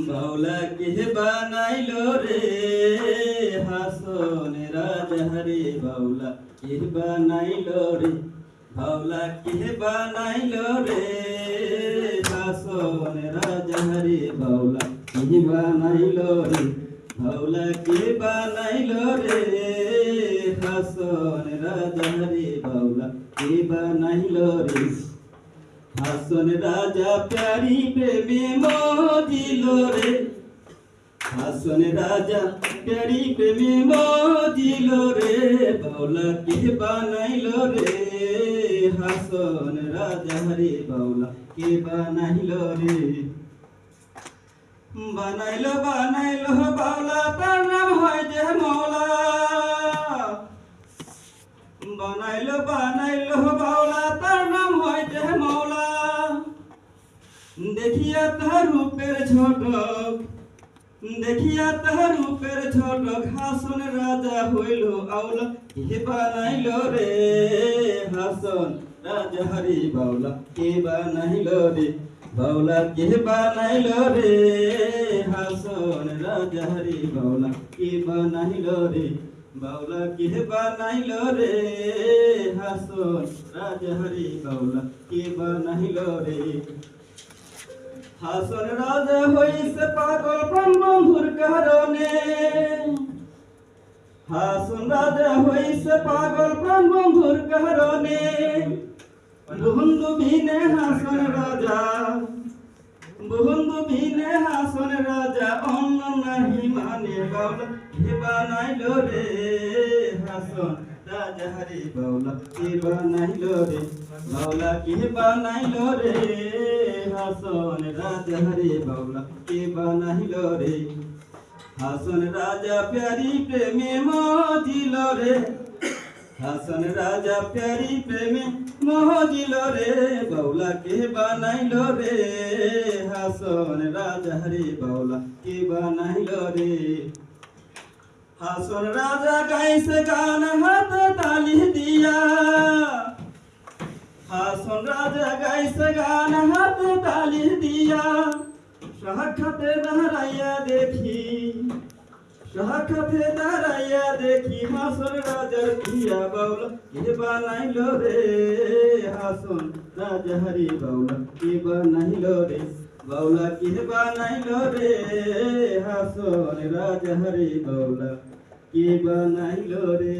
বাউলা কে বানাইলো রে হাসন রাজহারি বাউলা কে বানাইলো রে বাউলা কে বানাইলো রে হাসন রাজহারি বাউলা কে বানাইলো রে বাউলা কে বানাইলো রে হাসন রাজহারি বাউলা কে বানাইলো রে হাসন রাজা প্যারি প্রেমে মজিল রে হাসন রাজা প্যারি প্রেমে মজিল রে বাউলা কে বানাইল রে হাসন রাজা হরে বাউলা কে বানাইল রে বানাইলো বানাইলো বাউলা তার নাম হয় যে মৌলা বানাইলো বানাইলো বাউলা তার নাম হয় যে মৌলা দেখিয়া তাহার রূপের ঝটক দেখিয়া তাহার রূপের ঝটক হাসন রাজা হইল আউলা কে বানাইল রে হাসন রাজা হরি বাউলা কে বানাইল রে বাউলা কে বানাইল রে হাসন রাজা হরি বাউলা কে বানাইল রে বাউলা কে বানাইল রে হাসন রাজা হরি বাউলা কে বানাইল রে হাসন রাজা হইছে পাগল প্রাণ বন্ধুর কারণে হাসন রাজা হইছে পাগল প্রাণ বন্ধুর কারণে বন্ধু বিনে হাসন রাজা বন্ধু বিনে হাসন রাজা অন্য নাহি মানে বাউলা কে বানাইল রে হাসন রাজা হরি বাউলা কে বানাইল রে বাউলা কে বানাইল রে হাসন রাজা হরি বাউলা কে বানাইল রে হাসন রাজা প্যারি প্রেমে মজিল রে হাসন রাজা প্যারি প্রেমে মজিল রে বাউলা কে বানাইল রে হাসন রাজা হরি বাউলা কে বানাইল রে হাসন রাজা গাইছে গান হাতে তালি দিয়া হাসন রাজা গাইছে গান হাতে তালি দিয়া সাক্ষাতে দাঁড়াইয়া দেখি সাক্ষাতে দাঁড়াইয়া দেখি হাসন রাজার পিয়া বাউলা কে বানাইল রে হাসন রাজা হরি বাউলা কে বানাইল রে বাউলা কে বানাইল রে হাসন রাজা হরি বাউলা কে বানাইল রে।